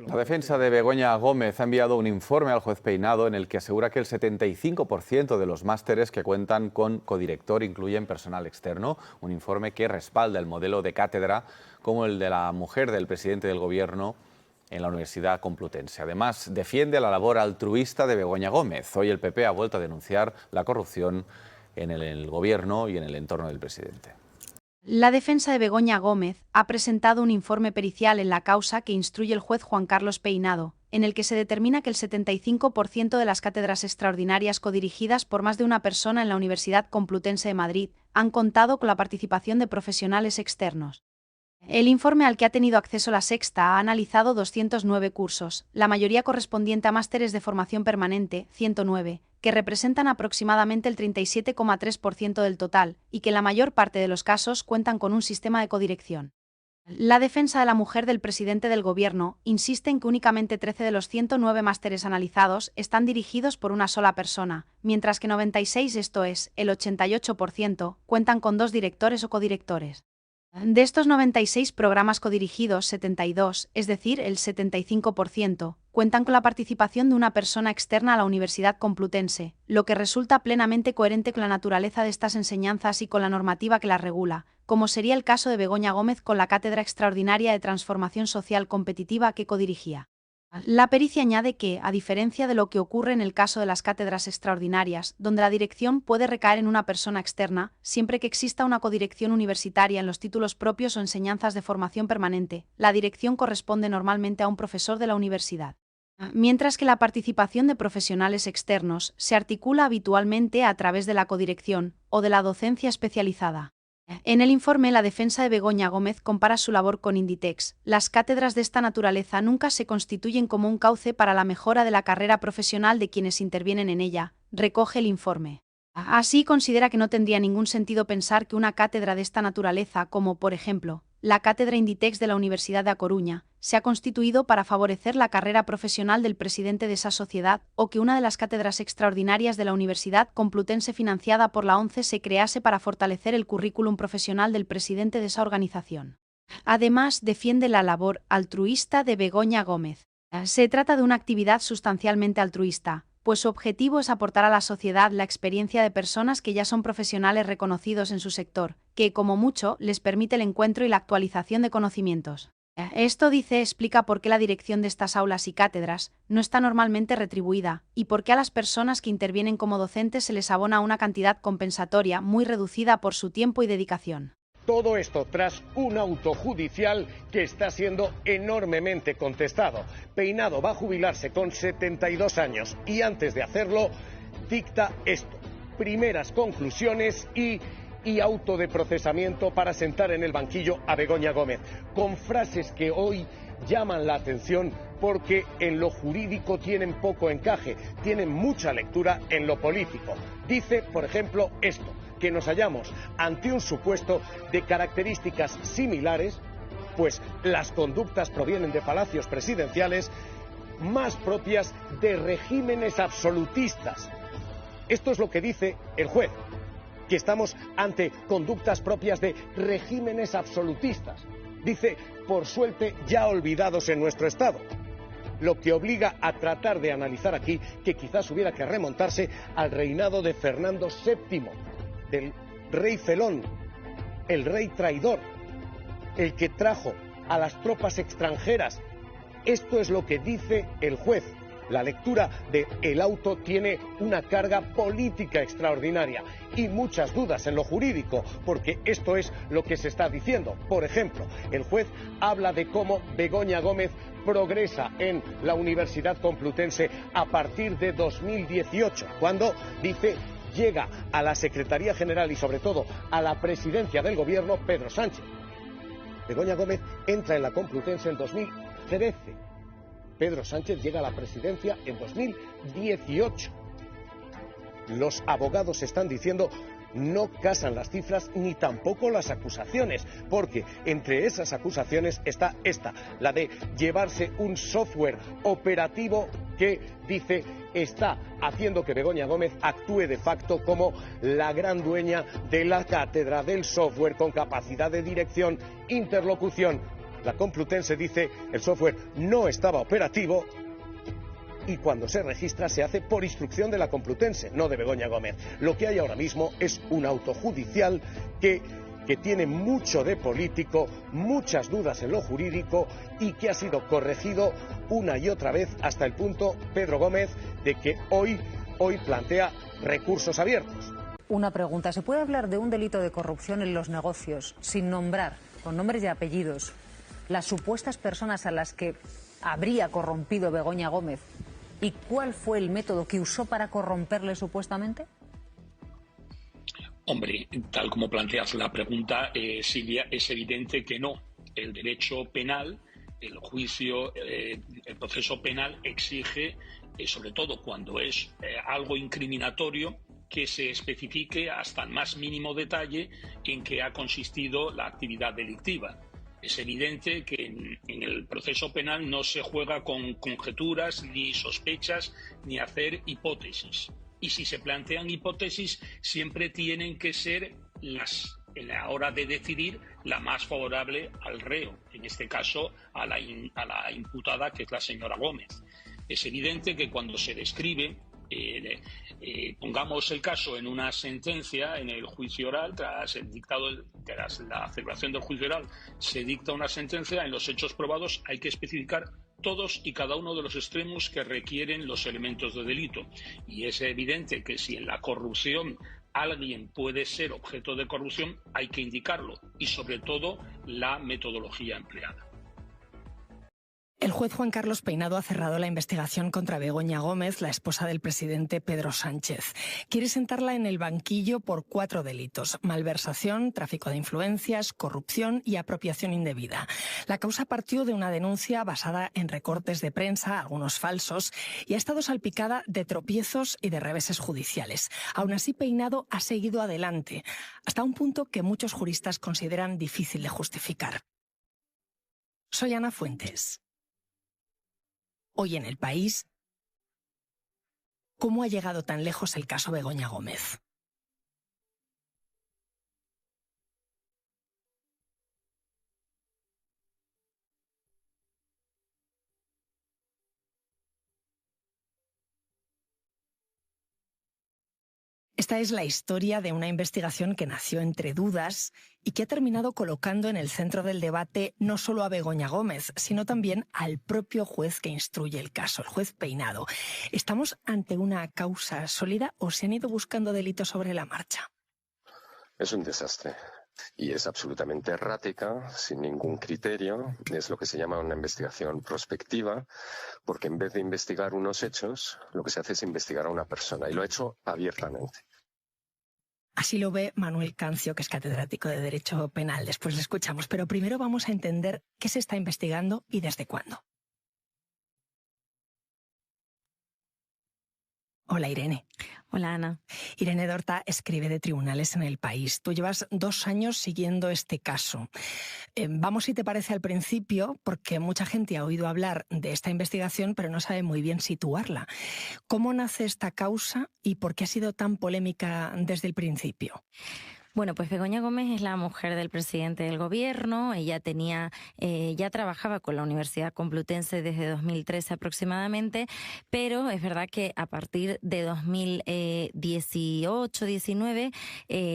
La defensa de Begoña Gómez ha enviado un informe al juez Peinado en el que asegura que el 75% de los másteres que cuentan con codirector incluyen personal externo, un informe que respalda el modelo de cátedra como el de la mujer del presidente del Gobierno en la Universidad Complutense. Además, defiende la labor altruista de Begoña Gómez. Hoy el PP ha vuelto a denunciar la corrupción en el Gobierno y en el entorno del presidente. La defensa de Begoña Gómez ha presentado un informe pericial en la causa que instruye el juez Juan Carlos Peinado, en el que se determina que el 75% de las cátedras extraordinarias codirigidas por más de una persona en la Universidad Complutense de Madrid han contado con la participación de profesionales externos. El informe al que ha tenido acceso La Sexta ha analizado 209 cursos, la mayoría correspondiente a másteres de formación permanente, 109, que representan aproximadamente el 37,3% del total, y que en la mayor parte de los casos cuentan con un sistema de codirección. La defensa de la mujer del presidente del Gobierno insiste en que únicamente 13 de los 109 másteres analizados están dirigidos por una sola persona, mientras que 96, esto es, el 88%, cuentan con 2 directores o codirectores. De estos 96 programas codirigidos, 72, es decir, el 75%, cuentan con la participación de una persona externa a la Universidad Complutense, lo que resulta plenamente coherente con la naturaleza de estas enseñanzas y con la normativa que las regula, como sería el caso de Begoña Gómez con la Cátedra Extraordinaria de Transformación Social Competitiva que codirigía. La pericia añade que, a diferencia de lo que ocurre en el caso de las cátedras extraordinarias, donde la dirección puede recaer en una persona externa, siempre que exista una codirección universitaria en los títulos propios o enseñanzas de formación permanente, la dirección corresponde normalmente a un profesor de la universidad. Mientras que la participación de profesionales externos se articula habitualmente a través de la codirección o de la docencia especializada. En el informe, la defensa de Begoña Gómez compara su labor con Inditex. Las cátedras de esta naturaleza nunca se constituyen como un cauce para la mejora de la carrera profesional de quienes intervienen en ella, recoge el informe. Así, considera que no tendría ningún sentido pensar que una cátedra de esta naturaleza, como, por ejemplo, la cátedra Inditex de la Universidad de A Coruña, se ha constituido para favorecer la carrera profesional del presidente de esa sociedad, o que una de las cátedras extraordinarias de la Universidad Complutense financiada por la ONCE se crease para fortalecer el currículum profesional del presidente de esa organización. Además, defiende la labor altruista de Begoña Gómez. Se trata de una actividad sustancialmente altruista, pues su objetivo es aportar a la sociedad la experiencia de personas que ya son profesionales reconocidos en su sector, que, como mucho, les permite el encuentro y la actualización de conocimientos. Esto, dice, explica por qué la dirección de estas aulas y cátedras no está normalmente retribuida, y por qué a las personas que intervienen como docentes se les abona una cantidad compensatoria muy reducida por su tiempo y dedicación. Todo esto tras un auto judicial que está siendo enormemente contestado. Peinado va a jubilarse con 72 años y antes de hacerlo dicta esto: primeras conclusiones y auto de procesamiento para sentar en el banquillo a Begoña Gómez, con frases que hoy llaman la atención porque en lo jurídico tienen poco encaje, tienen mucha lectura en lo político. Dice, por ejemplo, esto: que nos hallamos ante un supuesto de características similares, pues las conductas provienen de palacios presidenciales más propias de regímenes absolutistas. Esto es lo que dice el juez, que estamos ante conductas propias de regímenes absolutistas. Dice, por suerte, ya olvidados en nuestro Estado. Lo que obliga a tratar de analizar aquí que quizás hubiera que remontarse al reinado de Fernando VII, del rey felón, el rey traidor, el que trajo a las tropas extranjeras. Esto es lo que dice el juez. La lectura de el auto tiene una carga política extraordinaria y muchas dudas en lo jurídico, porque esto es lo que se está diciendo. Por ejemplo, el juez habla de cómo Begoña Gómez progresa en la Universidad Complutense a partir de 2018, cuando, dice, llega a la Secretaría General y sobre todo a la presidencia del Gobierno Pedro Sánchez. Begoña Gómez entra en la Complutense en 2013. Pedro Sánchez llega a la presidencia en 2018. Los abogados están diciendo no casan las cifras ni tampoco las acusaciones, porque entre esas acusaciones está esta, la de llevarse un software operativo que, dice, está haciendo que Begoña Gómez actúe de facto como la gran dueña de la cátedra del software, con capacidad de dirección, interlocución La Complutense dice el software no estaba operativo y cuando se registra se hace por instrucción de la Complutense, no de Begoña Gómez. Lo que hay ahora mismo es un auto judicial que tiene mucho de político, muchas dudas en lo jurídico y que ha sido corregido una y otra vez hasta el punto, Pedro Gómez, de que hoy plantea recursos abiertos. Una pregunta, ¿se puede hablar de un delito de corrupción en los negocios sin nombrar, con nombres y apellidos, las supuestas personas a las que habría corrompido Begoña Gómez y cuál fue el método que usó para corromperle supuestamente? Hombre, tal como planteas la pregunta, Silvia, es evidente que no. El derecho penal, el juicio, el proceso penal exige, sobre todo cuando es algo incriminatorio, que se especifique hasta el más mínimo detalle en qué ha consistido la actividad delictiva. Es evidente que en el proceso penal no se juega con conjeturas, ni sospechas, ni hacer hipótesis. Y si se plantean hipótesis, siempre tienen que ser en la hora de decidir, la más favorable al reo, en este caso a la imputada, que es la señora Gómez. Es evidente que cuando se describe, pongamos el caso en una sentencia, en el juicio oral, tras la celebración del juicio oral, se dicta una sentencia, en los hechos probados hay que especificar todos y cada uno de los extremos que requieren los elementos de delito. Y es evidente que si en la corrupción alguien puede ser objeto de corrupción, hay que indicarlo, y sobre todo la metodología empleada. El juez Juan Carlos Peinado ha cerrado la investigación contra Begoña Gómez, la esposa del presidente Pedro Sánchez. Quiere sentarla en el banquillo por 4 delitos: malversación, tráfico de influencias, corrupción y apropiación indebida. La causa partió de una denuncia basada en recortes de prensa, algunos falsos, y ha estado salpicada de tropiezos y de reveses judiciales. Aún así, Peinado ha seguido adelante, hasta un punto que muchos juristas consideran difícil de justificar. Soy Ana Fuentes. Hoy en El País, ¿cómo ha llegado tan lejos el caso Begoña Gómez? Esta es la historia de una investigación que nació entre dudas y que ha terminado colocando en el centro del debate no solo a Begoña Gómez, sino también al propio juez que instruye el caso, el juez Peinado. ¿Estamos ante una causa sólida o se han ido buscando delitos sobre la marcha? Es un desastre y es absolutamente errática, sin ningún criterio. Es lo que se llama una investigación prospectiva, porque en vez de investigar unos hechos, lo que se hace es investigar a una persona, y lo ha hecho abiertamente. Así lo ve Manuel Cancio, que es catedrático de Derecho Penal. Después le escuchamos, pero primero vamos a entender qué se está investigando y desde cuándo. Hola, Irene. Hola, Ana. Irene Dorta escribe de Tribunales en El País. Tú llevas 2 años siguiendo este caso. Vamos, si te parece, al principio, porque mucha gente ha oído hablar de esta investigación, pero no sabe muy bien situarla. ¿Cómo nace esta causa y por qué ha sido tan polémica desde el principio? Bueno, pues Begoña Gómez es la mujer del presidente del gobierno. Ella ya trabajaba con la Universidad Complutense desde 2013 aproximadamente, pero es verdad que a partir de 2018-19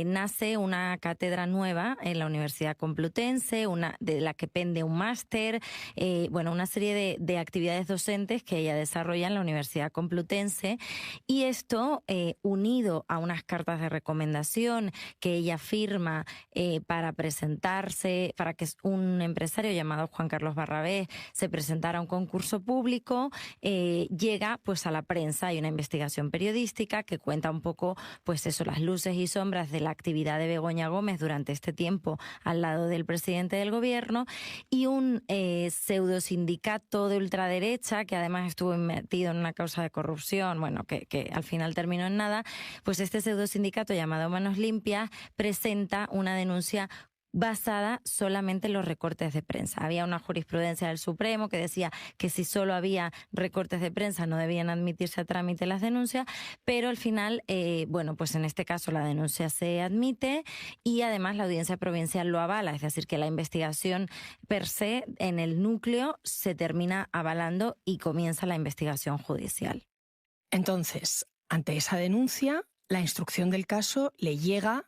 nace una cátedra nueva en la Universidad Complutense, de la que pende un máster, una serie de actividades docentes que ella desarrolla en la Universidad Complutense, y esto unido a unas cartas de recomendación que ella firma para presentarse, para que un empresario llamado Juan Carlos Barrabés se presentara a un concurso público, llega pues a la prensa. Hay una investigación periodística que cuenta un poco pues eso, las luces y sombras de la actividad de Begoña Gómez durante este tiempo al lado del presidente del gobierno, y un pseudo sindicato de ultraderecha que además estuvo metido en una causa de corrupción, que al final terminó en nada. Pues este pseudo sindicato llamado Manos Limpias presenta una denuncia basada solamente en los recortes de prensa. Había una jurisprudencia del Supremo que decía que si solo había recortes de prensa no debían admitirse a trámite las denuncias, pero al final, bueno, pues en este caso la denuncia se admite y además la Audiencia Provincial lo avala, es decir, que la investigación per se en el núcleo se termina avalando y comienza la investigación judicial. Entonces, ante esa denuncia, la instrucción del caso le llega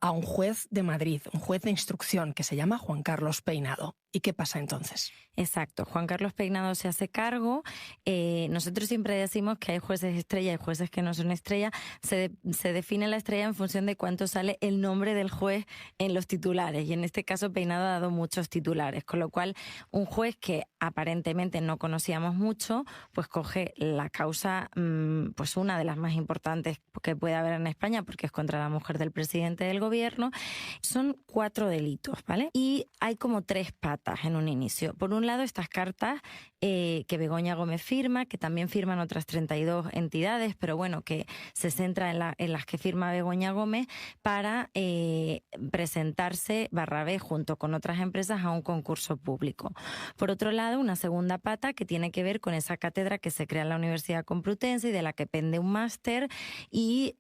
a un juez de Madrid, un juez de instrucción que se llama Juan Carlos Peinado. ¿Y qué pasa entonces? Exacto, Juan Carlos Peinado se hace cargo. Nosotros siempre decimos que hay jueces estrella y jueces que no son estrella. Se define la estrella en función de cuánto sale el nombre del juez en los titulares. Y en este caso Peinado ha dado muchos titulares, con lo cual un juez que aparentemente no conocíamos mucho, pues coge la causa, pues una de las más importantes que puede haber en España, porque es contra la mujer del presidente del gobierno. Son 4 delitos, ¿vale? Y hay como 3 patas en un inicio. Por un lado, estas cartas que Begoña Gómez firma, que también firman otras 32 entidades, pero bueno, que se centra en las que firma Begoña Gómez para presentarse /B junto con otras empresas a un concurso público. Por otro lado, una segunda pata que tiene que ver con esa cátedra que se crea en la Universidad Complutense y de la que pende un máster y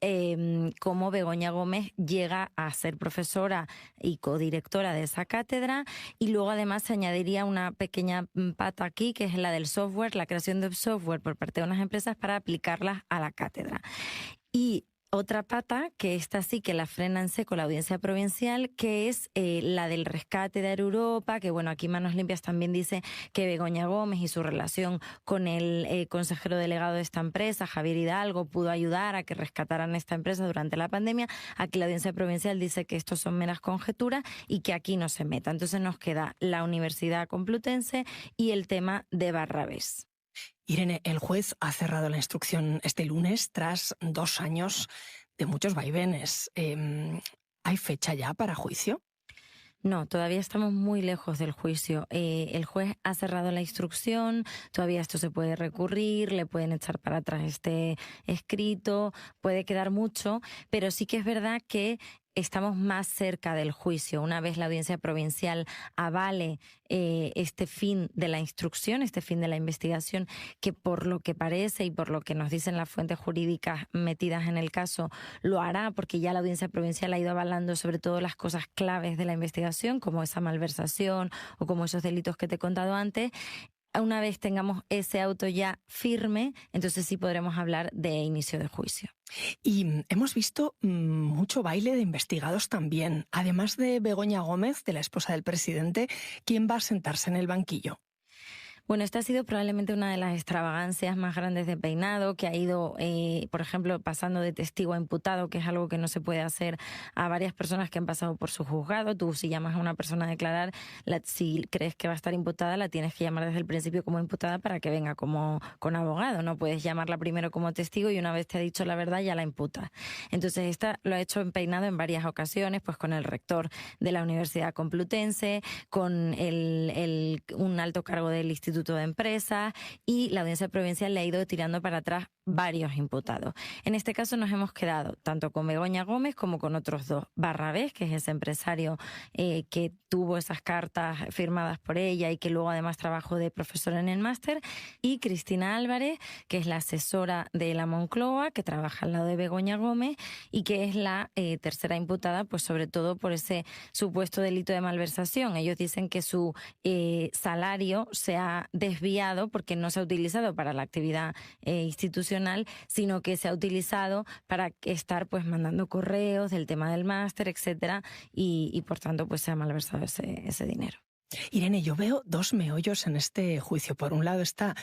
cómo Begoña Gómez llega a ser profesora y codirectora de esa cátedra, y luego además se añadiría una pequeña pata aquí que es la del software, la creación de software por parte de unas empresas para aplicarlas a la cátedra. Y otra pata, que esta sí que la frena en seco la Audiencia Provincial, que es la del rescate de Aeroeuropa, que bueno, aquí Manos Limpias también dice que Begoña Gómez y su relación con el consejero delegado de esta empresa, Javier Hidalgo, pudo ayudar a que rescataran esta empresa durante la pandemia. Aquí la Audiencia Provincial dice que esto son meras conjeturas y que aquí no se meta. Entonces nos queda la Universidad Complutense y el tema de /B. Irene, el juez ha cerrado la instrucción este lunes tras 2 años de muchos vaivenes. ¿Hay fecha ya para juicio? No, todavía estamos muy lejos del juicio. El juez ha cerrado la instrucción, todavía esto se puede recurrir, le pueden echar para atrás este escrito, puede quedar mucho, pero sí que es verdad que estamos más cerca del juicio. Una vez la Audiencia Provincial avale este fin de la instrucción, este fin de la investigación, que por lo que parece y por lo que nos dicen las fuentes jurídicas metidas en el caso, lo hará, porque ya la Audiencia Provincial ha ido avalando sobre todo las cosas claves de la investigación, como esa malversación o como esos delitos que te he contado antes. Una vez tengamos ese auto ya firme, entonces sí podremos hablar de inicio de juicio. Y hemos visto mucho baile de investigados también. Además de Begoña Gómez, de la esposa del presidente, ¿quién va a sentarse en el banquillo? Bueno, esta ha sido probablemente una de las extravagancias más grandes de Peinado, que ha ido, por ejemplo, pasando de testigo a imputado, que es algo que no se puede hacer a varias personas que han pasado por su juzgado. Tú, si llamas a una persona a declarar, si crees que va a estar imputada, la tienes que llamar desde el principio como imputada para que venga como con abogado. No puedes llamarla primero como testigo y una vez te ha dicho la verdad ya la imputas. Entonces, esta lo ha hecho en Peinado en varias ocasiones, pues con el rector de la Universidad Complutense, con un alto cargo del Instituto de Empresas, y la Audiencia Provincial le ha ido tirando para atrás varios imputados. En este caso nos hemos quedado tanto con Begoña Gómez como con otros 2. /B, que es ese empresario que tuvo esas cartas firmadas por ella y que luego además trabajó de profesora en el máster, y Cristina Álvarez, que es la asesora de la Moncloa, que trabaja al lado de Begoña Gómez y que es la tercera imputada, pues sobre todo por ese supuesto delito de malversación. Ellos dicen que su salario se ha desviado porque no se ha utilizado para la actividad institucional, sino que se ha utilizado para estar pues mandando correos del tema del máster, etcétera, y por tanto pues se ha malversado ese dinero. Irene, yo veo 2 meollos en este juicio. Por un lado está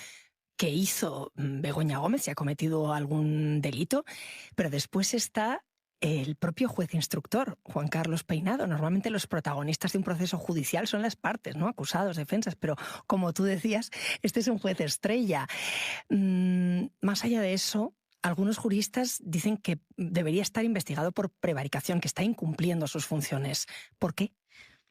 qué hizo Begoña Gómez, si ha cometido algún delito, pero después está el propio juez instructor, Juan Carlos Peinado. Normalmente los protagonistas de un proceso judicial son las partes, ¿no? Acusados, defensas, pero como tú decías, este es un juez estrella. Más allá de eso, algunos juristas dicen que debería estar investigado por prevaricación, que está incumpliendo sus funciones. ¿Por qué?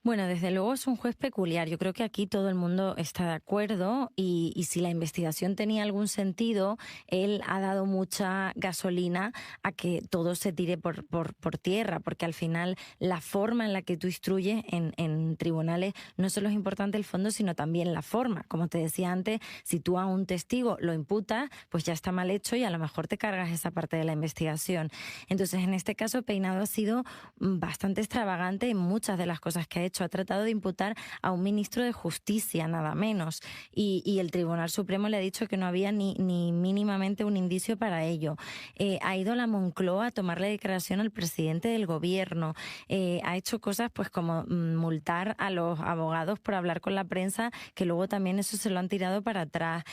Bueno, desde luego es un juez peculiar. Yo creo que aquí todo el mundo está de acuerdo y si la investigación tenía algún sentido, él ha dado mucha gasolina a que todo se tire por tierra, porque al final la forma en la que tú instruyes en tribunales no solo es importante el fondo, sino también la forma. Como te decía antes, si tú a un testigo lo imputas, pues ya está mal hecho y a lo mejor te cargas esa parte de la investigación. Entonces, en este caso, Peinado ha sido bastante extravagante en muchas de las cosas que ha hecho. Ha tratado de imputar a un ministro de Justicia, nada menos, y el Tribunal Supremo le ha dicho que no había ni mínimamente un indicio para ello. Ha ido a la Moncloa a tomarle declaración al presidente del gobierno, ha hecho cosas pues como multar a los abogados por hablar con la prensa, que luego también eso se lo han tirado para atrás,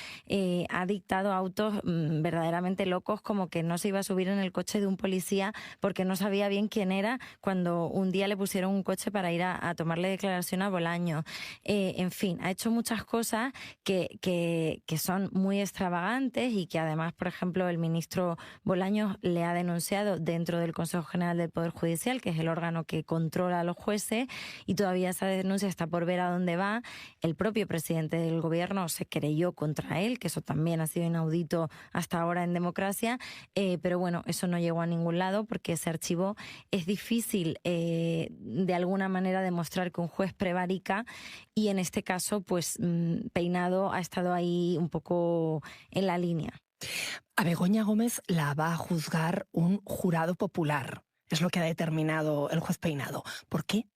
ha dictado autos verdaderamente locos, como que no se iba a subir en el coche de un policía porque no sabía bien quién era, cuando un día le pusieron un coche para ir a tomarle declaración a Bolaños. En fin, ha hecho muchas cosas que son muy extravagantes y que además, por ejemplo, el ministro Bolaños le ha denunciado dentro del Consejo General del Poder Judicial, que es el órgano que controla a los jueces, y todavía esa denuncia está por ver a dónde va. El propio presidente del gobierno se querelló contra él, que eso también ha sido inaudito hasta ahora en democracia, pero bueno, eso no llegó a ningún lado porque ese archivo es difícil de alguna manera demostrar que un juez prevarica, y en este caso pues Peinado ha estado ahí un poco en la línea. A Begoña Gómez la va a juzgar un jurado popular, es lo que ha determinado el juez Peinado. ¿Por qué?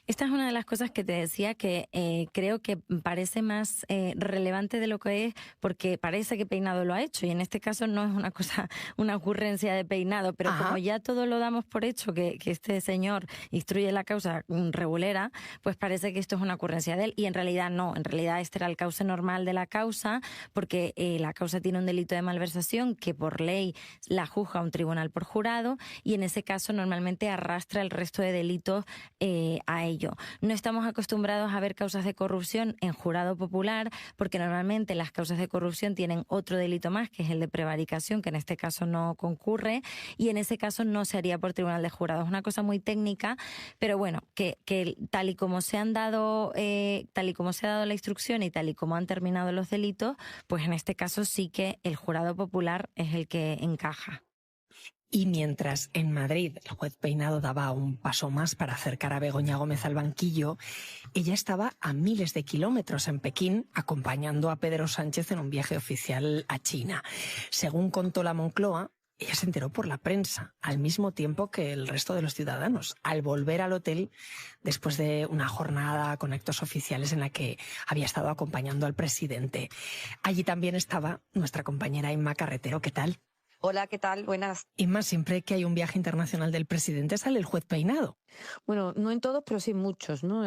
Esta es una de las cosas que te decía que creo que parece más relevante de lo que es, porque parece que Peinado lo ha hecho, y en este caso no es una ocurrencia de Peinado, pero como ya todo lo damos por hecho, que este señor instruye la causa regulera, pues parece que esto es una ocurrencia de él, y en realidad no, en realidad este era el cauce normal de la causa, porque la causa tiene un delito de malversación que por ley la juzga un tribunal por jurado, y en ese caso normalmente arrastra el resto de delitos a ello. No estamos acostumbrados a ver causas de corrupción en jurado popular, porque normalmente las causas de corrupción tienen otro delito más, que es el de prevaricación, que en este caso no concurre, y en ese caso no se haría por tribunal de jurado. Es una cosa muy técnica, pero bueno, que tal y como se han dado, tal y como se ha dado la instrucción y tal y como han terminado los delitos, pues en este caso sí que el jurado popular es el que encaja. Y mientras en Madrid el juez Peinado daba un paso más para acercar a Begoña Gómez al banquillo, ella estaba a miles de kilómetros en Pekín acompañando a Pedro Sánchez en un viaje oficial a China. Según contó la Moncloa, ella se enteró por la prensa, al mismo tiempo que el resto de los ciudadanos, al volver al hotel después de una jornada con actos oficiales en la que había estado acompañando al presidente. Allí también estaba nuestra compañera Inma Carretero. ¿Qué tal? Hola, ¿qué tal? Buenas. Inma, siempre que hay un viaje internacional del presidente sale el juez Peinado. Bueno, no en todos, pero sí en muchos, ¿no?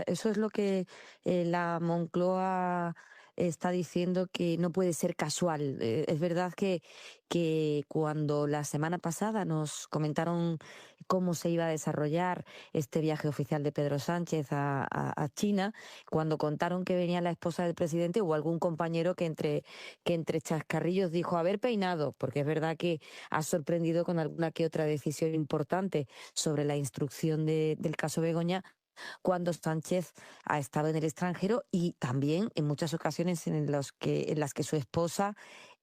Eso es lo que la Moncloa está diciendo, que no puede ser casual. Es verdad que cuando la semana pasada nos comentaron cómo se iba a desarrollar este viaje oficial de Pedro Sánchez a China, cuando contaron que venía la esposa del presidente, hubo algún compañero que entre chascarrillos dijo haber Peinado, porque es verdad que ha sorprendido con alguna que otra decisión importante sobre la instrucción del caso Begoña, cuando Sánchez ha estado en el extranjero, y también en muchas ocasiones en las que su esposa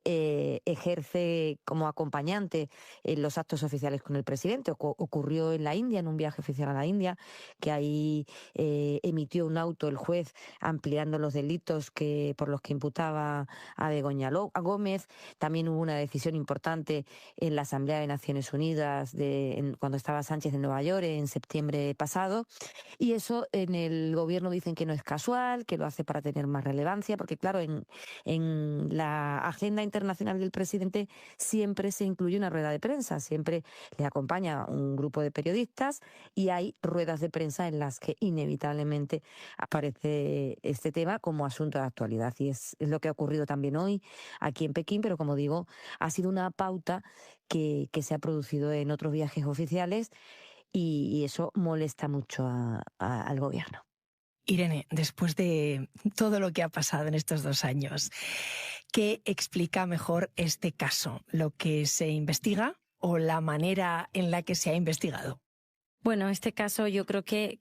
ejerce como acompañante en los actos oficiales con el presidente. Ocurrió en la India, en un viaje oficial a la India, que ahí emitió un auto el juez ampliando los delitos por los que imputaba a Begoña Gómez. También hubo una decisión importante en la Asamblea de Naciones Unidas cuando estaba Sánchez en Nueva York en septiembre pasado, y eso en el gobierno dicen que no es casual, que lo hace para tener más relevancia, porque claro, en la agenda internacional del presidente siempre se incluye una rueda de prensa, siempre le acompaña un grupo de periodistas y hay ruedas de prensa en las que inevitablemente aparece este tema como asunto de actualidad, y es lo que ha ocurrido también hoy aquí en Pekín, pero como digo, ha sido una pauta que se ha producido en otros viajes oficiales, y eso molesta mucho al gobierno. Irene, después de todo lo que ha pasado en estos 2 años, ¿qué explica mejor este caso? ¿Lo que se investiga o la manera en la que se ha investigado? Bueno, este caso yo creo que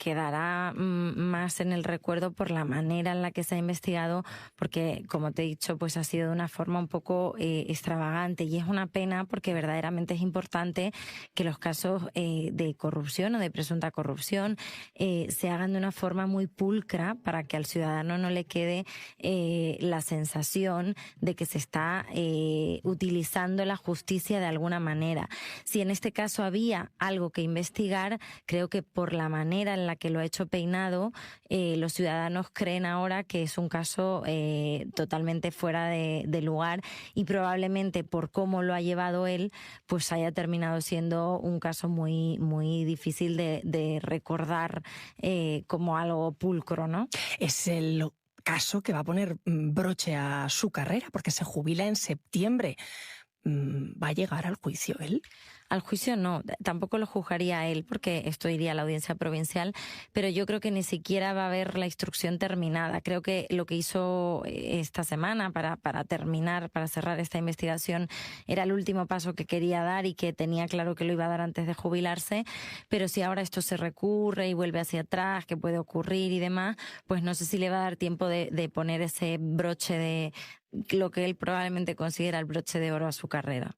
quedará más en el recuerdo por la manera en la que se ha investigado, porque, como te he dicho, pues ha sido de una forma un poco extravagante, y es una pena porque verdaderamente es importante que los casos de corrupción o de presunta corrupción se hagan de una forma muy pulcra para que al ciudadano no le quede la sensación de que se está utilizando la justicia de alguna manera. Si en este caso había algo que investigar, creo que por la manera en la que lo ha hecho Peinado, los ciudadanos creen ahora que es un caso totalmente fuera de lugar, y probablemente por cómo lo ha llevado él, pues haya terminado siendo un caso muy, muy difícil de recordar como algo pulcro, ¿no? Es el caso que va a poner broche a su carrera, porque se jubila en septiembre. ¿Va a llegar al juicio él? Al juicio no, tampoco lo juzgaría él porque esto iría a la audiencia provincial, pero yo creo que ni siquiera va a haber la instrucción terminada. Creo que lo que hizo esta semana para terminar, para cerrar esta investigación, era el último paso que quería dar y que tenía claro que lo iba a dar antes de jubilarse, pero si ahora esto se recurre y vuelve hacia atrás, que puede ocurrir y demás, pues no sé si le va a dar tiempo de poner ese broche de lo que él probablemente considera el broche de oro a su carrera.